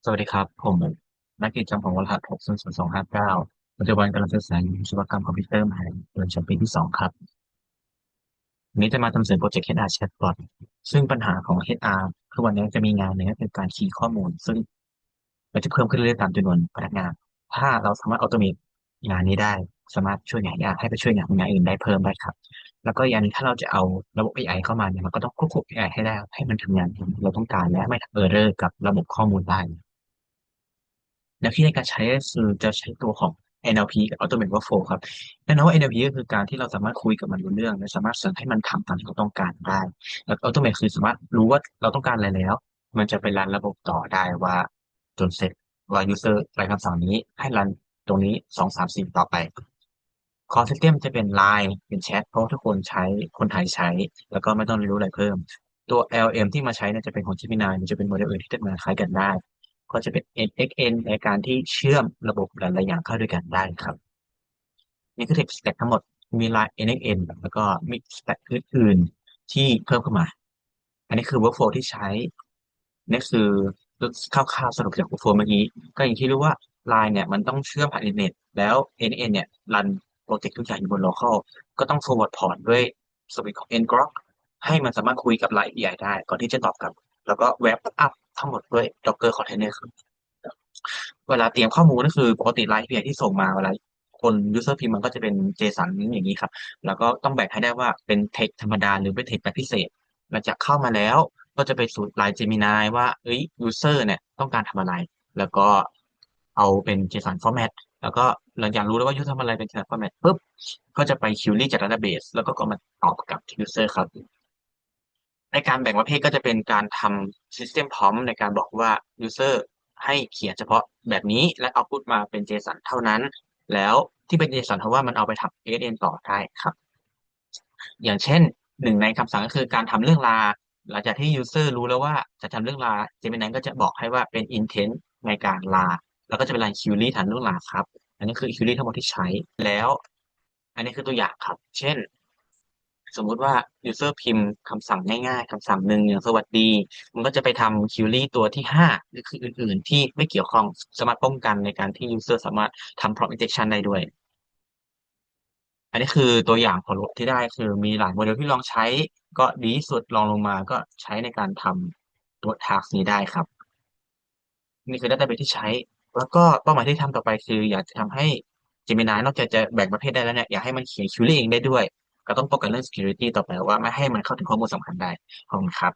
สวัสดีครับผมนักกิจจำของวรหัส600259ปัจจุบันกำลังศึกษาอยู่วิศวกรรมคอมพิวเตอร์มหาวิทยาลัยชั้นปีที่2ครับวันนี้จะมาทำเสนอโปรเจกต์ HR Chatbot ซึ่งปัญหาของ HR คือวันนี้จะมีงานหนึ่งก็คือการคีย์ข้อมูลซึ่งมันจะเพิ่มขึ้นเรื่อยๆตามจำนวนพนักงานถ้าเราสามารถออโตเมตงานนี้ได้สามารถช่วยงานยากให้ไปช่วยงานอื่นได้เพิ่มได้ครับแล้วก็อย่างหนึงถ้าเราจะเอาระบบ AI เข้ามาเนี่ยมันก็ต้องควบคุม AI ให้ได้ให้มันทำงานที่เราต้องการและไม่ทำเออร์เรอร์กับระบบข้อมูลได้ แนวคิดในการใช้ก็คือจะใช้ตัวของ NLP กับ Automated Workflow ครับแน่นอนว่า NLP ก็คือการที่เราสามารถคุยกับมันรู้เรื่องและสามารถสั่งให้มันทำตามที่เราต้องการได้แล้ว Automate คือสามารถรู้ว่าเราต้องการอะไรแล้วมันจะไปรันระบบต่อได้ว่าจนเสร็จว่า user ไปคำสั่งนี้ให้รันตรงนี้2 3 4ต่อไป Core System จะเป็น Line เป็นแชทเพราะว่าทุกคนใช้คนไทยใช้แล้วก็ไม่ต้องเรียนรู้อะไรเพิ่มตัว LM ที่มาใช้เนี่ยจะเป็นของ Gemini มันจะเป็นโมเดลอื่นที่จะมาคล้ายกันได้ ก็จะเป็น NXN ในการที่เชื่อมระบบหลายๆอย่างเข้าด้วยกันได้ครับนี่คือ Tech Stack ทั้งหมดมี Line NXN แล้วก็มี Stack อื่นๆที่เพิ่มขึ้นมาอันนี้คือ workflow ที่ใช้นี่คือคร่าวๆสรุปจาก workflow เมื่อกี้ก็อย่างที่รู้ว่า Line เนี่ยมันต้องเชื่อมผ่านอินเทอร์เน็ตแล้ว NXN เนี่ยรันโปรเจกต์ทุกอย่างอยู่บน local ก็ต้อง forward port ด้วยสวิตช์ของ ngrok ให้มันสามารถคุยกับ Line API ได้ก่อนที่จะตอบกลับแล้วก็ wrap up ทั้งหมดด้วย Docker Container เวลาเตรียมข้อมูลก็คือปกติไลน์ API ที่ส่งมาเวลาคนยูเซอร์พิมพ์มันก็จะเป็น JSON อย่างนี้ครับแล้วก็ต้องแบ่งให้ได้ว่าเป็น text ธรรมดาหรือเป็น text แบบพิเศษหลังจากเข้ามาแล้วก็จะไปสู่ไลน์ Gemini ว่าเอ้ยยูเซอร์เนี่ยต้องการทำอะไรแล้วก็เอาเป็น JSON format แล้วก็หลังจากรู้แล้วว่ายูทำอะไรเป็น JSON format ปุ๊บก็จะไป query จาก database แล้วก็มาตอบกลับที่ user ครับ ในการแบ่งประเภทก็จะเป็นการทำ System Prompt ในการบอกว่า User ให้เขียนเฉพาะแบบนี้และเอาพุตมาเป็น JSON เท่านั้นแล้วที่เป็น JSON เพราะว่ามันเอาไปทำ ASN ต่อได้ครับอย่างเช่นหนึ่งในคำสั่งก็คือการทำเรื่องลาหลังจากที่ User รู้แล้วว่าจะทำเรื่องลา Gemini ก็จะบอกให้ว่าเป็น intent ในการลาแล้วก็จะเป็น line query ทันเรื่องลาครับอันนี้คือ query ทั้งหมดที่ใช้แล้วอันนี้คือตัวอย่างครับเช่น สมมุติว่า user พิมพ์คำสั่งง่ายๆคำสั่งหนึ่งอย่างสวัสดีมันก็จะไปทำ query ตัวที่5หรือคืออื่นๆที่ไม่เกี่ยวข้องสามารถป้องกันในการที่ user สามารถทำ prompt injection ได้ด้วยอันนี้คือตัวอย่างผลลัพธ์ที่ได้คือมีหลายโมเดลที่ลองใช้ก็ดีที่สุดลองลงมาก็ใช้ในการทำตัว task นี้ได้ครับนี่คือ database ที่ใช้แล้วก็เป้าหมายที่ทำต่อไปคืออยากจะทำให้ Gemini นอกจากจะแบ่งประเภทได้แล้วเนี่ยอยากให้มันเขียน query เองได้ด้วยก็ต้องป้องกันเรื่อง security ต่อไปว่าไม่ให้มันเข้าถึงข้อมูลสำคัญได้ขอบคุณครับ